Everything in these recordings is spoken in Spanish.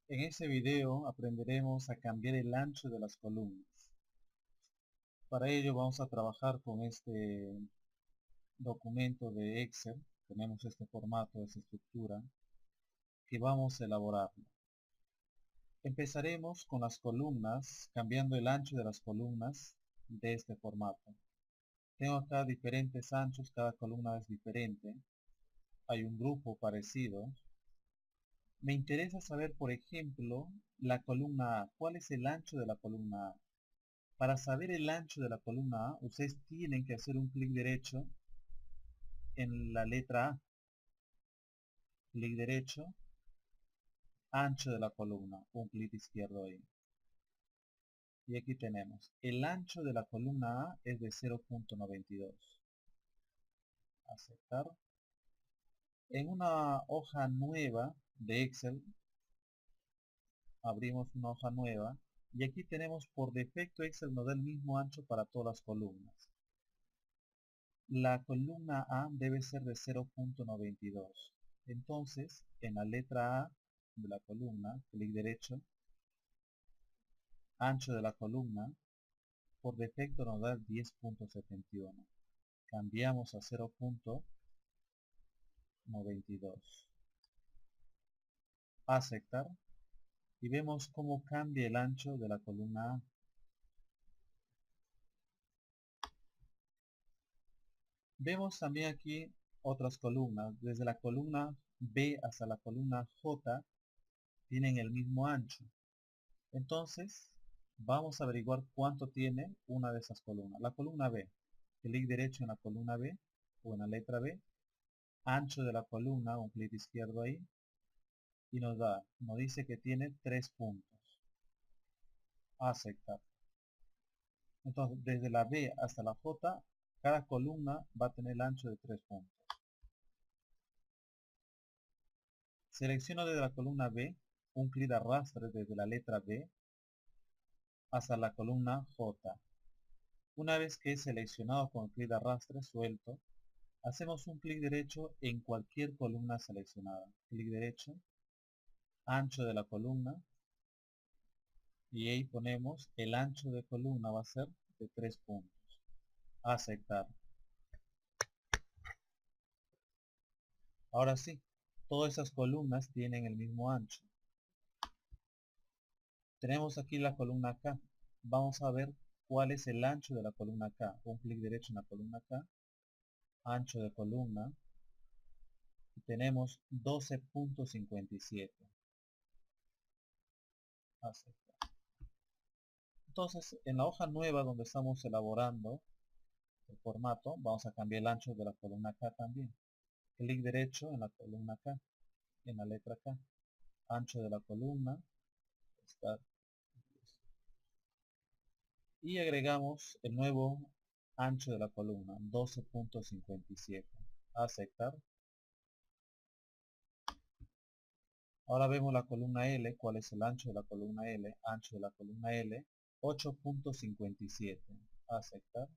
En este video aprenderemos a cambiar el ancho de las columnas. Para ello vamos a trabajar con este documento de Excel. Tenemos este formato, esta estructura, que vamos a elaborar. Empezaremos con las columnas, cambiando el ancho de las columnas de este formato. Tengo acá diferentes anchos, cada columna es diferente. Hay un grupo parecido. Me interesa saber, por ejemplo, la columna A. ¿Cuál es el ancho de la columna A? Para saber el ancho de la columna A, ustedes tienen que hacer un clic derecho en la letra A. Clic derecho, ancho de la columna, un clic izquierdo ahí. Y aquí tenemos, el ancho de la columna A es de 0.92. Aceptar. En una hoja nueva de Excel, abrimos una hoja nueva, y aquí tenemos por defecto Excel nos da el mismo ancho para todas las columnas. La columna A debe ser de 0.92. Entonces, en la letra A de la columna, clic derecho, ancho de la columna, por defecto nos da 10.71. Cambiamos a 0.92. Aceptar. Y vemos cómo cambia el ancho de la columna A. Vemos también aquí otras columnas. Desde la columna B hasta la columna J tienen el mismo ancho. Entonces, vamos a averiguar cuánto tiene una de esas columnas. La columna B. Clic derecho en la columna B o en la letra B. Ancho de la columna, un clic izquierdo ahí. Y nos dice que tiene 3 puntos. Aceptar. Entonces, desde la B hasta la J, cada columna va a tener el ancho de 3 puntos. Selecciono desde la columna B, un clic de arrastre desde la letra B hasta la columna J. Una vez que he seleccionado con el clic de arrastre suelto, hacemos un clic derecho en cualquier columna seleccionada. Clic derecho, ancho de la columna, y ahí ponemos el ancho de columna va a ser de 3 puntos. Aceptar. Ahora sí, todas esas columnas tienen el mismo ancho. Tenemos aquí la columna K. Vamos a ver cuál es el ancho de la columna K. Un clic derecho en la columna K, ancho de columna, y tenemos 12.57. Aceptar. Entonces, en la hoja nueva donde estamos elaborando el formato, vamos a cambiar el ancho de la columna K también. Clic derecho en la columna K, en la letra K. Ancho de la columna. Está. Y agregamos el nuevo ancho de la columna, 12.57. Aceptar. Ahora vemos la columna L. ¿Cuál es el ancho de la columna L? Ancho de la columna L, 8.57. Aceptar.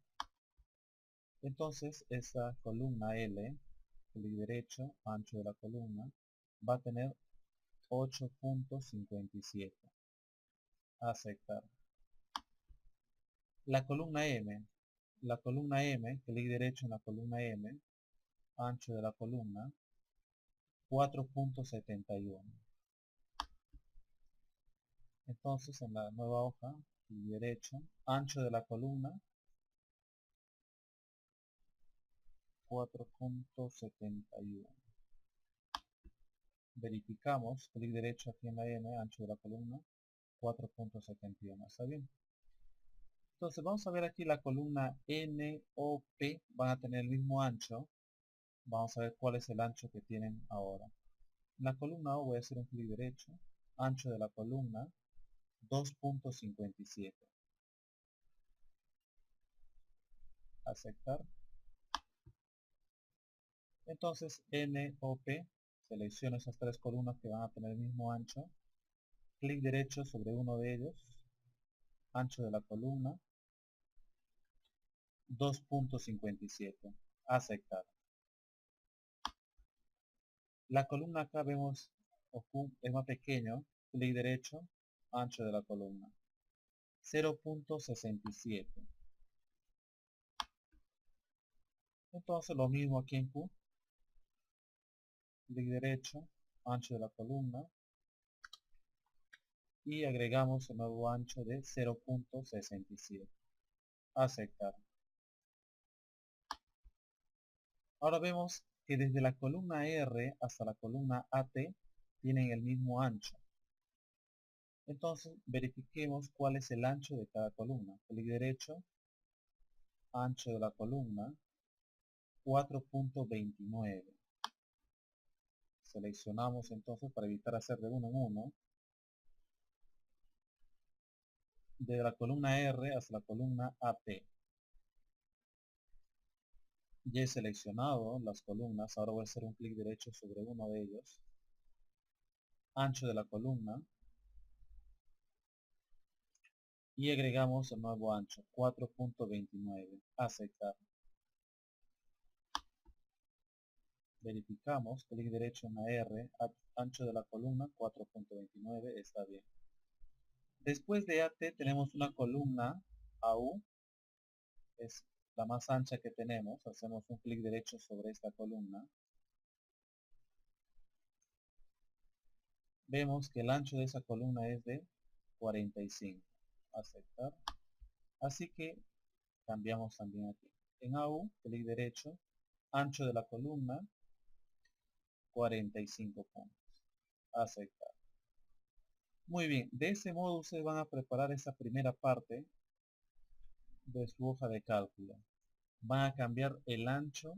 Entonces, esta columna L, clic derecho, ancho de la columna, va a tener 8.57. Aceptar. La columna M. La columna M, clic derecho en la columna M, ancho de la columna, 4.71. Entonces, en la nueva hoja, clic derecho, ancho de la columna, 4.71. Verificamos, clic derecho aquí en la M, ancho de la columna, 4.71. ¿Está bien? Entonces vamos a ver aquí la columna N, O, P van a tener el mismo ancho. Vamos a ver cuál es el ancho que tienen ahora. En la columna O voy a hacer un clic derecho, ancho de la columna, 2.57. Aceptar. Entonces N, O, P, selecciono esas tres columnas que van a tener el mismo ancho. Clic derecho sobre uno de ellos, ancho de la columna, 2.57. Aceptar. La columna acá vemos es más pequeño, clic derecho, ancho de la columna, 0.67. Entonces lo mismo aquí en Q, clic derecho, ancho de la columna, y agregamos el nuevo ancho de 0.67. Aceptar. Ahora vemos que desde la columna R hasta la columna AT tienen el mismo ancho. Entonces verifiquemos cuál es el ancho de cada columna. Clic derecho, ancho de la columna, 4.29. Seleccionamos entonces para evitar hacer de uno en uno. De la columna R hasta la columna AT. Ya he seleccionado las columnas. Ahora voy a hacer un clic derecho sobre uno de ellos. Ancho de la columna. Y agregamos el nuevo ancho, 4.29. Aceptar. Verificamos, clic derecho en la R, ancho de la columna 4.29, está bien. Después de AT tenemos una columna AU, es la más ancha que tenemos. Hacemos un clic derecho sobre esta columna. Vemos que el ancho de esa columna es de 45. Aceptar. Así que cambiamos también aquí. En AU, clic derecho, ancho de la columna 45 puntos. Aceptar. Muy bien, de ese modo ustedes van a preparar esa primera parte de su hoja de cálculo. Van a cambiar el ancho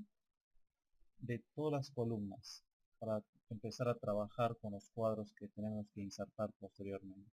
de todas las columnas para empezar a trabajar con los cuadros que tenemos que insertar posteriormente.